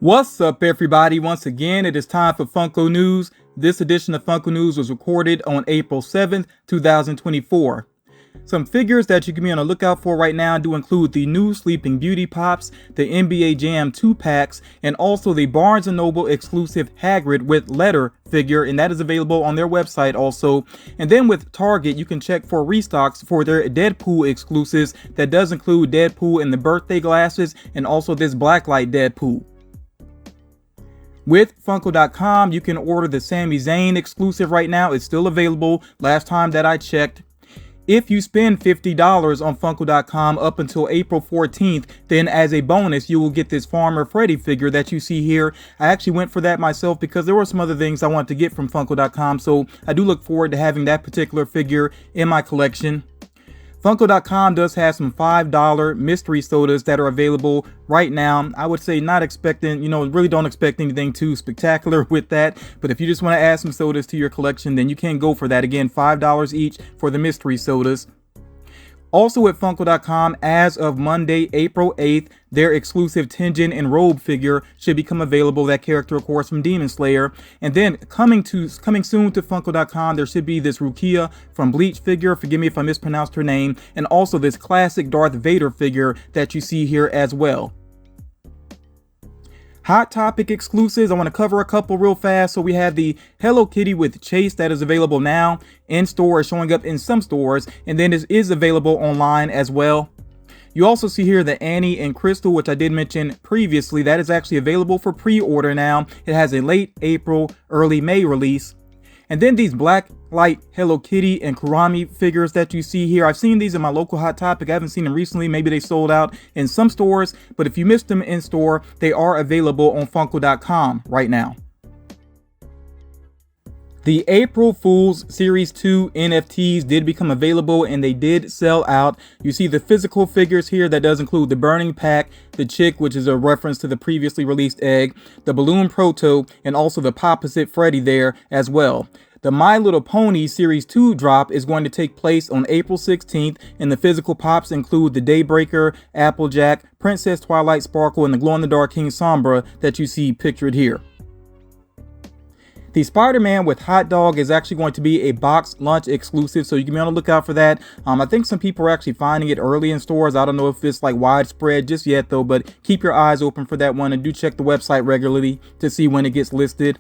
What's up, everybody? Once again, it is time for Funko News. This edition of Funko News was recorded on April 7th, 2024. Some figures that you can be on the lookout for right now do include the new Sleeping Beauty Pops, the NBA Jam 2-packs, and also the Barnes & Noble exclusive Hagrid with letter figure, and that is available on their website also. And then with Target, you can check for restocks for their Deadpool exclusives. That does include Deadpool in the birthday glasses and also this blacklight Deadpool. With Funko.com, you can order the Sami Zayn exclusive right now. It's still available last time that I checked. If you spend $50 on Funko.com up until April 14th, then as a bonus, you will get this Farmer Freddy figure that you see here. I actually went for that myself because there were some other things I wanted to get from Funko.com, so I do look forward to having that particular figure in my collection. Funko.com does have some $5 mystery sodas that are available right now. I would say not expecting, really don't expect anything too spectacular with that. But if you just want to add some sodas to your collection, then you can go for that. Again, $5 each for the mystery sodas. Also at Funko.com, as of Monday, April 8th, their exclusive Tenjin and Robe figure should become available. That character, of course, from Demon Slayer. And then coming soon to Funko.com, there should be this Rukia from Bleach figure. Forgive me if I mispronounced her name. And also this classic Darth Vader figure that you see here as well. Hot Topic exclusives, I want to cover a couple real fast. So we have the Hello Kitty with Chase that is available now in stores, showing up in some stores, and then it is available online as well. You also see here the Annie and Crystal, which I did mention previously. That is actually available for pre-order now. It has a late April, early May release. And then these Black Light Hello Kitty and Kurami figures that you see here. I've seen these in my local Hot Topic. I haven't seen them recently. Maybe they sold out in some stores. But if you missed them in store, they are available on Funko.com right now. The April Fool's Series 2 NFTs did become available and they did sell out. You see the physical figures here. That does include the Burning Pack, the Chick, which is a reference to the previously released egg, the Balloon Proto, and also the Popposite Freddy there as well. The My Little Pony Series 2 drop is going to take place on April 16th, and the physical pops include the Daybreaker, Applejack, Princess Twilight Sparkle, and the glow-in-the-dark King Sombra that you see pictured here. The Spider-Man with Hot Dog is actually going to be a box lunch exclusive, so you can be on the lookout for that. I think some people are actually finding it early in stores. I don't know if it's like widespread just yet though, but keep your eyes open for that one and do check the website regularly to see when it gets listed.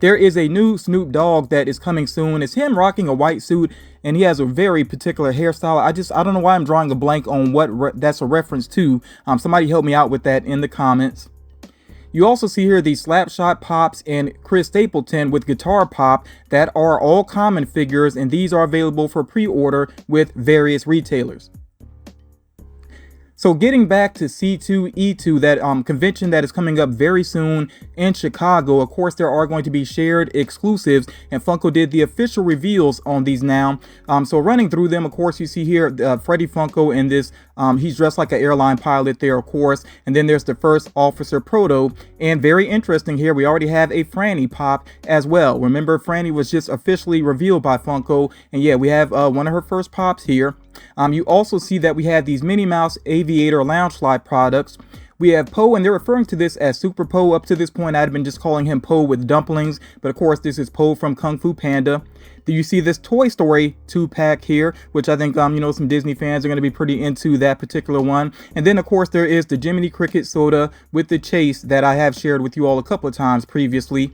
There is a new Snoop Dogg that is coming soon. It's him rocking a white suit and he has a very particular hairstyle. I don't know why I'm drawing a blank on what that's a reference to. Somebody help me out with that in the comments. You also see here the Slapshot Pops and Chris Stapleton with Guitar Pop that are all common figures, and these are available for pre-order with various retailers. So getting back to C2E2, that convention that is coming up very soon in Chicago, of course, there are going to be shared exclusives, and Funko did the official reveals on these now. So running through them, of course, you see here Freddy Funko in this. He's dressed like an airline pilot there, of course. And then there's the First Officer Proto. And very interesting here, we already have a Franny pop as well. Remember, Franny was just officially revealed by Funko. And yeah, we have one of her first pops here. You also see that we have these Minnie Mouse Aviator Lounge Slide products. We have Poe, and they're referring to this as Super Poe. Up to this point, I'd been just calling him Poe with dumplings, but of course, this is Poe from Kung Fu Panda. Do you see this Toy Story 2-pack here, which I think, some Disney fans are going to be pretty into that particular one. And then, of course, there is the Jiminy Cricket soda with the Chase that I have shared with you all a couple of times previously.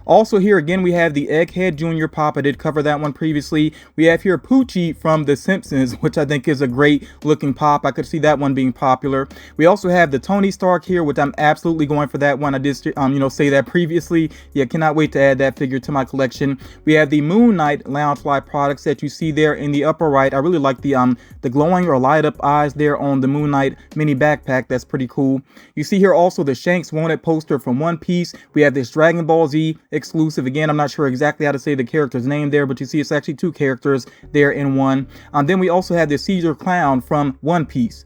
Also here again, we have the Egghead Jr. pop. I did cover that one previously. We have here Poochie from The Simpsons, which I think is a great looking pop. I could see that one being popular. We also have the Tony Stark here, which I'm absolutely going for that one. I did, say that previously. Yeah, cannot wait to add that figure to my collection. We have the Moon Knight Loungefly products that you see there in the upper right. I really like the glowing or light up eyes there on the Moon Knight mini backpack. That's pretty cool. You see here also the Shanks Wanted poster from One Piece. We have this Dragon Ball Z exclusive. Again, I'm not sure exactly how to say the character's name there, but you see it's actually two characters there in one. Then we also have the Caesar Clown from One Piece.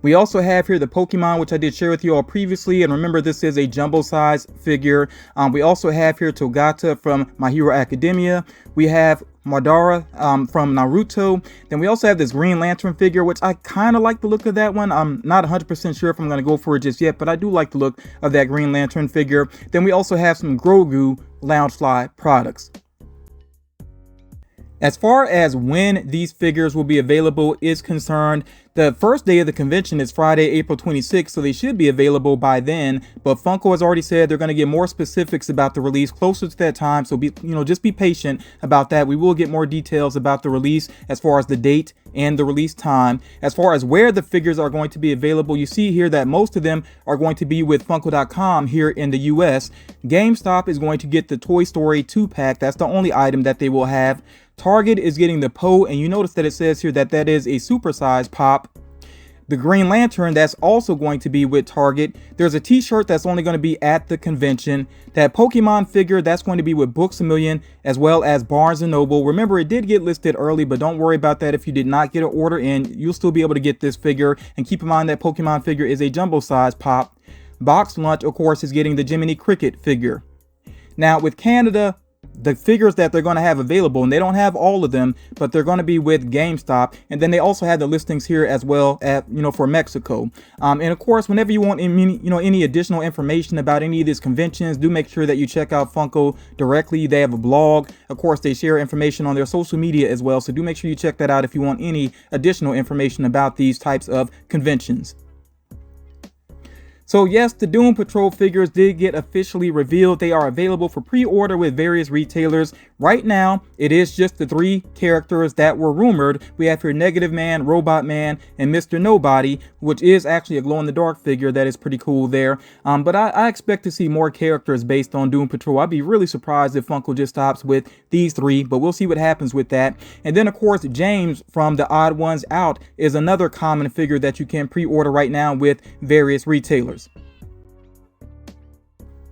We also have here the Pokemon, which I did share with you all previously. And remember, this is a jumbo size figure. We also have here Togata from My Hero Academia. We have Madara from Naruto. Then we also have this Green Lantern figure, which I kind of like the look of that one. I'm not 100% sure if I'm going to go for it just yet, but I do like the look of that Green Lantern figure. Then we also have some Grogu Loungefly products. As far as when these figures will be available is concerned, the first day of the convention is Friday, April 26th, so they should be available by then. But Funko has already said they're going to get more specifics about the release closer to that time, so just be patient about that. We will get more details about the release as far as the date and the release time. As far as where the figures are going to be available, you see here that most of them are going to be with Funko.com here in the US. GameStop is going to get the Toy Story 2-pack. That's the only item that they will have. Target is getting the Poe, and you notice that it says here that that is a supersized pop. The Green Lantern, that's also going to be with Target. There's a t-shirt that's only going to be at the convention. That Pokemon figure, that's going to be with Books A Million as well as Barnes & Noble. Remember, it did get listed early, but don't worry about that. If you did not get an order in, you'll still be able to get this figure. And keep in mind that Pokemon figure is a jumbo size pop. Box Lunch, of course, is getting the Jiminy Cricket figure. Now, with Canada, the figures that they're going to have available, and they don't have all of them, but they're going to be with GameStop. And then they also have the listings here as well at for Mexico. And of course, whenever you want any additional information about any of these conventions, do make sure that you check out Funko directly. They have a blog. Of course, they share information on their social media as well, so do make sure you check that out if you want any additional information about these types of conventions. So yes, the Doom Patrol figures did get officially revealed. They are available for pre-order with various retailers. Right now, it is just the 3 characters that were rumored. We have here Negative Man, Robot Man, and Mr. Nobody, which is actually a glow-in-the-dark figure that is pretty cool there. But I expect to see more characters based on Doom Patrol. I'd be really surprised if Funko just stops with these 3, but we'll see what happens with that. And then, of course, James from The Odd Ones Out is another common figure that you can pre-order right now with various retailers.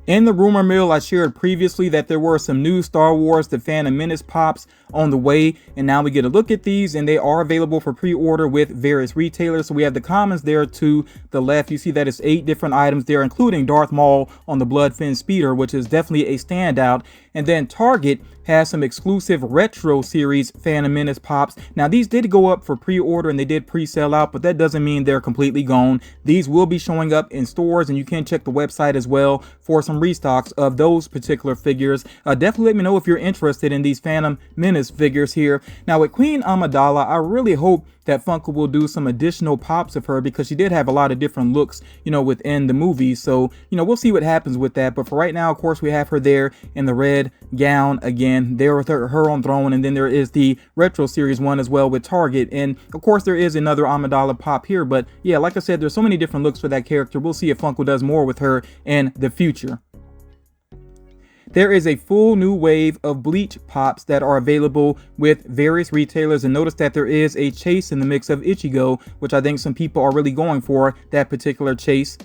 In the rumor mill, I shared previously that there were some new Star Wars The Phantom Menace pops on the way, and now we get a look at these, and they are available for pre-order with various retailers. So we have the commons there to the left. You see that it's 8 different items there, including Darth Maul on the Bloodfin Speeder, which is definitely a standout. And then Target has some exclusive retro series Phantom Menace pops. Now these did go up for pre-order and they did pre-sell out, but that doesn't mean they're completely gone. These will be showing up in stores, and you can check the website as well for some restocks of those particular figures. Definitely let me know if you're interested in these Phantom Menace figures here. Now with Queen Amidala, I really hope that Funko will do some additional pops of her, because she did have a lot of different looks, within the movies. So, we'll see what happens with that. But for right now, of course, we have her there in the red gown again, there with her on throne. And then there is the retro series one as well with Target. And of course, there is another Amidala pop here. But yeah, like I said, there's so many different looks for that character. We'll see if Funko does more with her in the future. There is a full new wave of Bleach pops that are available with various retailers, and notice that there is a chase in the mix of Ichigo, which I think some people are really going for that particular chase.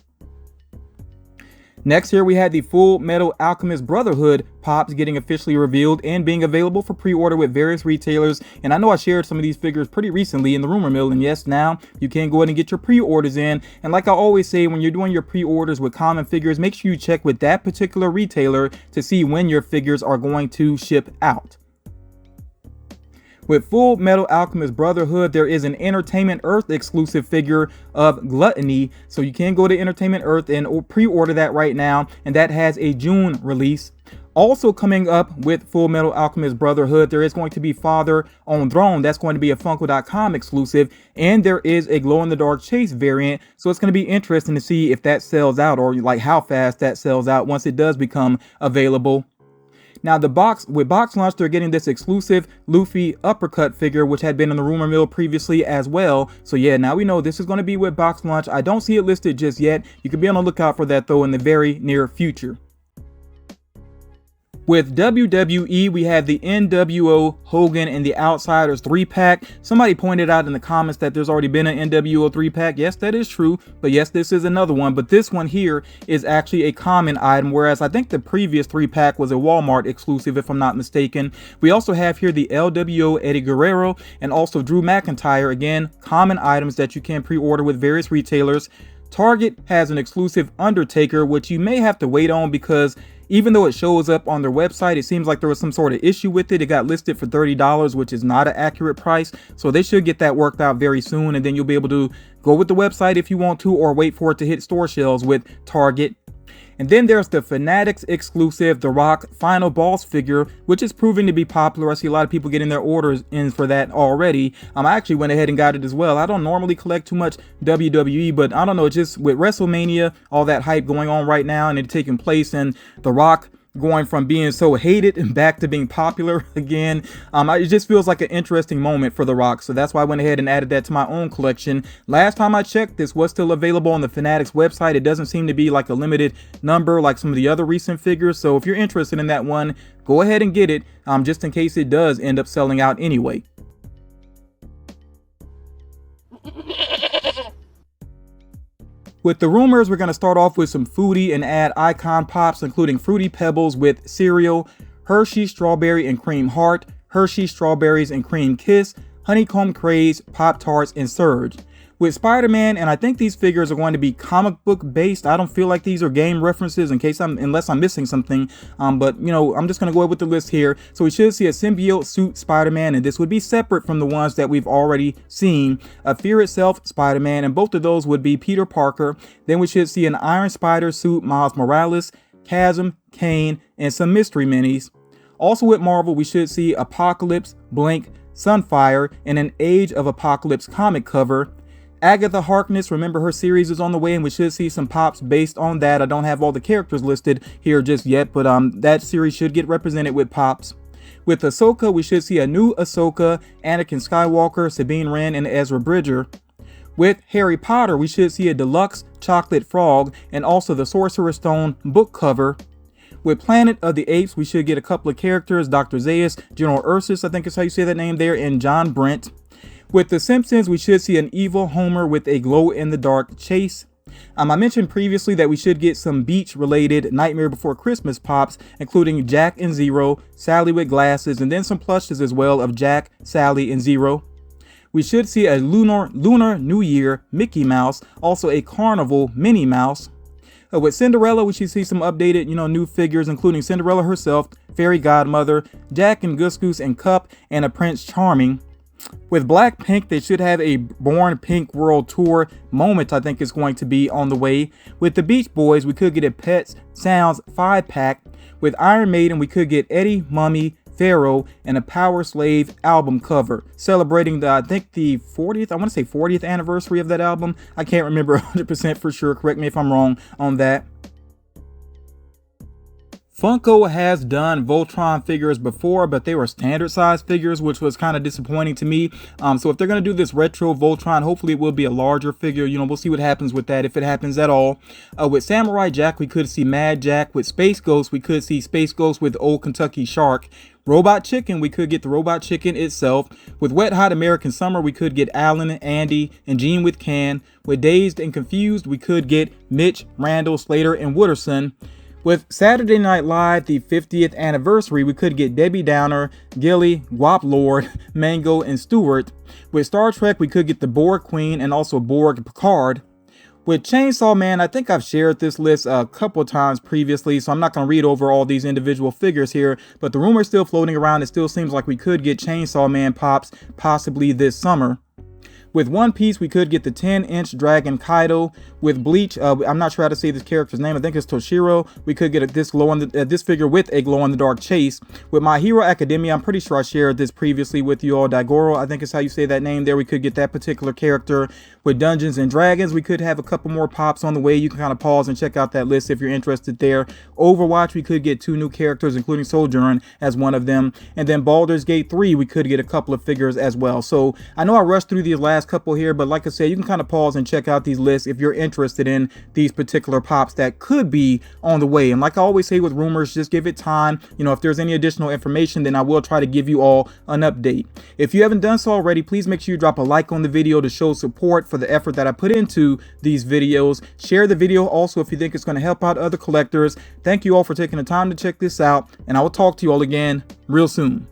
Next here we had the Full Metal Alchemist Brotherhood pops getting officially revealed and being available for pre-order with various retailers. And I know I shared some of these figures pretty recently in the rumor mill, and yes, now you can go ahead and get your pre-orders in. And like I always say, when you're doing your pre-orders with common figures, make sure you check with that particular retailer to see when your figures are going to ship out. With Full Metal Alchemist Brotherhood, there is an Entertainment Earth exclusive figure of Gluttony. So you can go to Entertainment Earth and pre-order that right now, and that has a June release. Also coming up with Full Metal Alchemist Brotherhood, there is going to be Father on Throne. That's going to be a Funko.com exclusive, and there is a glow-in-the-dark Chase variant. So it's going to be interesting to see if that sells out, or like how fast that sells out once it does become available. Now with Box Lunch, they're getting this exclusive Luffy uppercut figure, which had been in the rumor mill previously as well. So yeah, now we know this is going to be with Box Lunch. I don't see it listed just yet. You can be on the lookout for that though in the very near future. With WWE, we have the NWO, Hogan, and the Outsiders 3-pack. Somebody pointed out in the comments that there's already been an NWO 3-pack. Yes, that is true, but yes, this is another one. But this one here is actually a common item, whereas I think the previous 3-pack was a Walmart exclusive, if I'm not mistaken. We also have here the LWO Eddie Guerrero and also Drew McIntyre. Again, common items that you can pre-order with various retailers. Target has an exclusive Undertaker, which you may have to wait on because even though it shows up on their website, it seems like there was some sort of issue with it. It got listed for $30, which is not an accurate price. So they should get that worked out very soon. And then you'll be able to go with the website if you want to, or wait for it to hit store shelves with Target. And then there's the Fanatics exclusive The Rock Final Boss figure, which is proving to be popular. I see a lot of people getting their orders in for that already. I actually went ahead and got it as well. I don't normally collect too much WWE, but I don't know, just with WrestleMania, all that hype going on right now and it taking place, and The Rock going from being so hated and back to being popular again. It just feels like an interesting moment for The Rock. So that's why I went ahead and added that to my own collection. Last time I checked, this was still available on the Fanatics website. It doesn't seem to be like a limited number like some of the other recent figures. So if you're interested in that one, go ahead and get it, just in case it does end up selling out anyway. With the rumors, we're going to start off with some foodie and add icon pops, including Fruity Pebbles with cereal, Hershey Strawberry and Cream Heart, Hershey Strawberries and Cream Kiss, Honeycomb Craze, Pop-Tarts, and Surge. With Spider-Man, and I think these figures are going to be comic book based. I don't feel like these are game references unless I'm missing something. But you know, I'm just going to go with the list here. So we should see a symbiote suit Spider-Man, and this would be separate from the ones that we've already seen. A Fear Itself Spider-Man, and both of those would be Peter Parker. Then we should see an Iron Spider suit Miles Morales, Chasm, Kane, and some mystery minis. Also with Marvel, we should see Apocalypse, Blink, Sunfire, and an Age of Apocalypse comic cover. Agatha Harkness, remember her series is on the way, and we should see some pops based on that. I don't have all the characters listed here just yet, but that series should get represented with pops. With Ahsoka, we should see a new Ahsoka, Anakin Skywalker, Sabine Wren, and Ezra Bridger. With Harry Potter, we should see a deluxe chocolate frog and also the Sorcerer's Stone book cover. With Planet of the Apes, we should get a couple of characters, Dr. Zaius, General Ursus, I think is how you say that name there, and John Brent. With The Simpsons, we should see an evil Homer with a glow-in-the-dark chase. I mentioned previously that we should get some beach-related Nightmare Before Christmas pops, including Jack and Zero, Sally with glasses, and then some plushes as well of Jack, Sally, and Zero. We should see a Lunar New Year Mickey Mouse, also a Carnival Minnie Mouse. With Cinderella, we should see some updated, new figures, including Cinderella herself, Fairy Godmother, Jack and Goose and Cup, and a Prince Charming. With Blackpink, they should have a Born Pink World Tour moment, I think is going to be on the way. With the Beach Boys, we could get a Pets Sounds 5-pack. With Iron Maiden, we could get Eddie, Mummy, Pharaoh, and a Power Slave album cover, celebrating the 40th anniversary of that album. I can't remember 100% for sure. Correct me if I'm wrong on that. Funko has done Voltron figures before, but they were standard size figures, which was kind of disappointing to me. So if they're going to do this retro Voltron, hopefully it will be a larger figure. We'll see what happens with that, if it happens at all. With Samurai Jack, we could see Mad Jack. With Space Ghost, we could see Space Ghost with Old Kentucky Shark. Robot Chicken, we could get the Robot Chicken itself. With Wet Hot American Summer, we could get Alan, Andy, and Gene with Can. With Dazed and Confused, we could get Mitch, Randall, Slater, and Wooderson. With Saturday Night Live, the 50th anniversary, we could get Debbie Downer, Gilly, Guap Lord, Mango, and Stewart. With Star Trek, we could get the Borg Queen and also Borg Picard. With Chainsaw Man, I think I've shared this list a couple times previously, so I'm not going to read over all these individual figures here, but the rumor's still floating around. It still seems like we could get Chainsaw Man pops possibly this summer. With One Piece, we could get the 10-inch Dragon Kaido. With Bleach, I'm not sure how to say this character's name. I think it's Toshiro. We could get this figure with a glow-in-the-dark chase. With My Hero Academia, I'm pretty sure I shared this previously with you all. Daigoro, I think is how you say that name there. We could get that particular character. With Dungeons and Dragons, we could have a couple more pops on the way. You can kind of pause and check out that list if you're interested there. Overwatch, we could get 2 new characters, including Sojourn as one of them. And then Baldur's Gate 3, we could get a couple of figures as well. So I know I rushed through these last last couple here, but like I said, you can kind of pause and check out these lists if you're interested in these particular pops that could be on the way. And like I always say with rumors, just give it time. You know, if there's any additional information, then I will try to give you all an update. If you haven't done so already, please make sure you drop a like on the video to show support for the effort that I put into these videos. Share the video also if you think it's going to help out other collectors. Thank you all for taking the time to check this out, and I will talk to you all again real soon.